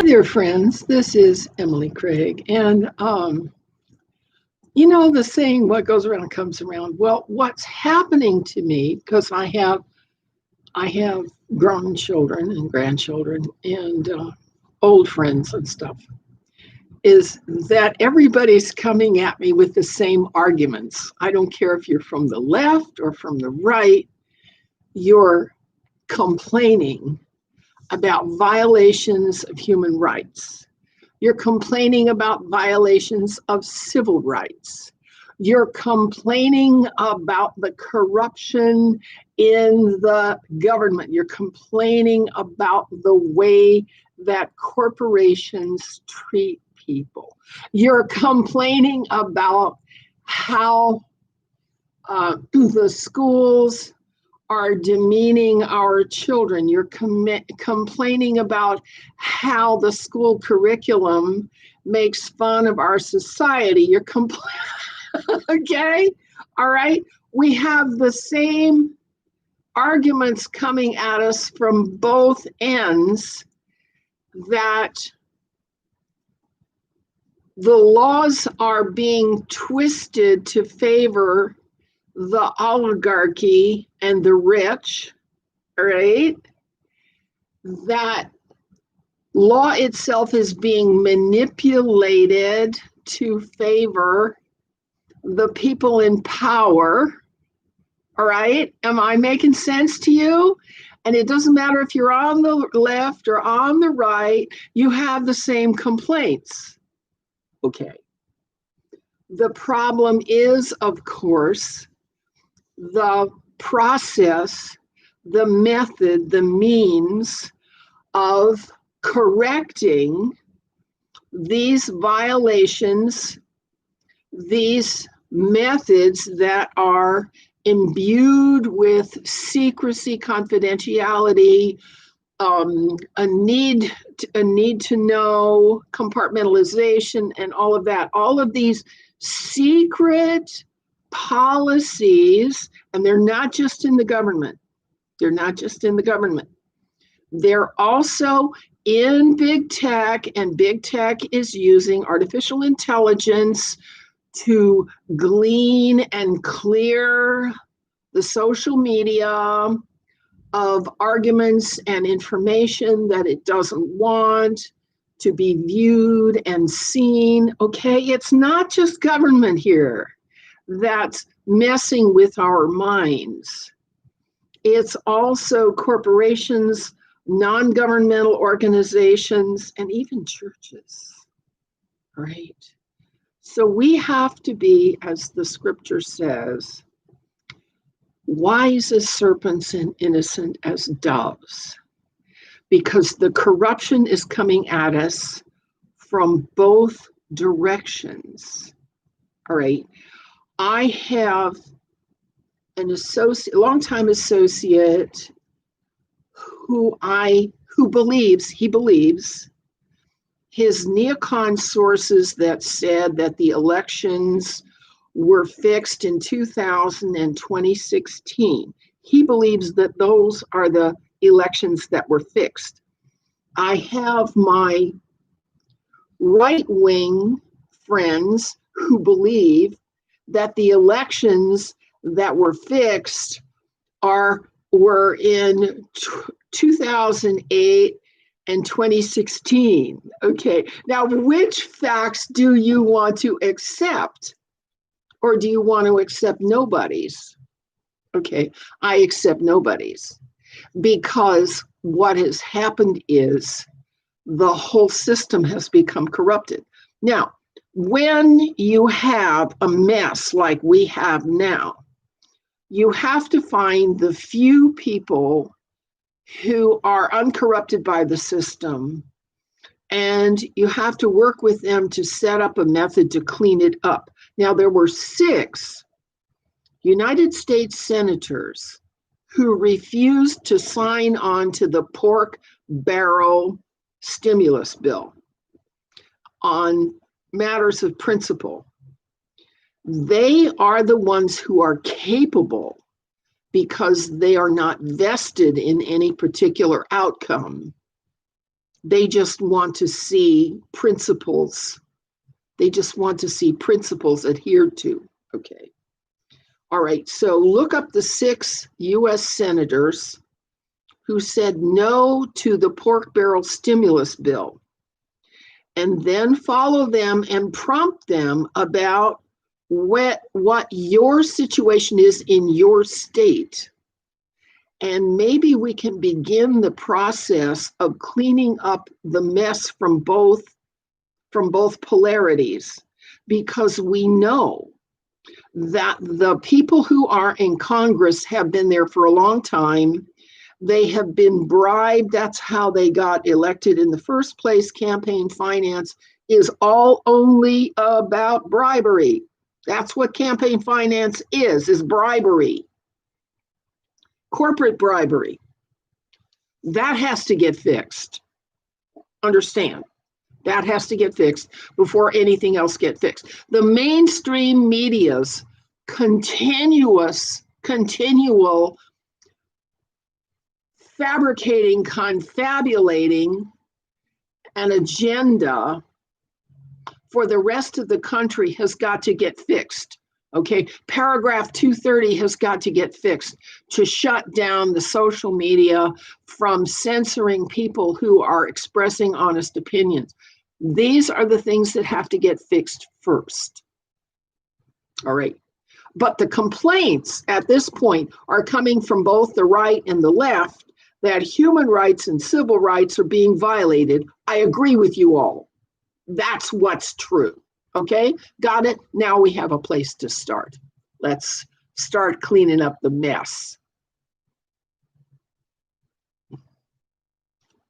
Hi there, friends. This is Emily Craig. And, you know, the saying, what goes around comes around. Well, what's happening to me, because I have grown children and grandchildren and old friends and stuff, is that everybody's coming at me with the same arguments. I don't care if you're from the left or from the right, you're complaining about violations of human rights. You're complaining about violations of civil rights. You're complaining about the corruption in the government. You're complaining about the way that corporations treat people. You're complaining about how the schools are demeaning our children. You're complaining about how the school curriculum makes fun of our society. You're okay? All right? We have the same arguments coming at us from both ends, that the laws are being twisted to favor the oligarchy and the rich, right? That law itself is being manipulated to favor the people in power, all right? Am I making sense to you? And it doesn't matter if you're on the left or on the right, you have the same complaints. Okay. The problem is, of course, the process, the method, the means of correcting these violations, these methods that are imbued with secrecy, confidentiality, a need to know, compartmentalization, and all of that. All of these secret policies, and they're not just in the government. They're not just in the government. They're also in big tech, and big tech is using artificial intelligence to glean and clear the social media of arguments and information that it doesn't want to be viewed and seen. Okay, it's not just government here that's messing with our minds. It's also corporations, non-governmental organizations, and even churches, right? So we have to be, as the scripture says, wise as serpents and innocent as doves, because the corruption is coming at us from both directions, all right? I have an associate, longtime associate, who believes his neocon sources that said that the elections were fixed in 2000 and 2016. He believes that those are the elections that were fixed. I have my right-wing friends who believe that the elections that were fixed were in 2008 and 2016. Okay, now which facts do you want to accept? Or do you want to accept nobody's? Okay, I accept nobody's, because what has happened is the whole system has become corrupted. Now, when you have a mess like we have now, you have to find the few people who are uncorrupted by the system, and you have to work with them to set up a method to clean it up. Now, there were 6 United States senators who refused to sign on to the pork barrel stimulus bill on matters of principle. They are the ones who are capable, because they are not vested in any particular outcome, They just want to see principles. They just want to see principles adhered to. Okay. All right. So look up the 6 U.S. senators who said no to the pork barrel stimulus bill, and then follow them and prompt them about what your situation is in your state. And maybe we can begin the process of cleaning up the mess from both polarities, because we know that the people who are in Congress have been there for a long time. They have been bribed. That's how they got elected in the first place. Campaign finance is all only about bribery. That's what campaign finance is bribery. Corporate bribery. That has to get fixed. Understand, that has to get fixed before anything else gets fixed. The mainstream media's continual fabricating, confabulating an agenda for the rest of the country has got to get fixed. Okay, paragraph 230 has got to get fixed to shut down the social media from censoring people who are expressing honest opinions. These are the things that have to get fixed first. All right. But the complaints at this point are coming from both the right and the left that human rights and civil rights are being violated. I agree with you all. That's what's true. Okay, got it? Now we have a place to start. Let's start cleaning up the mess.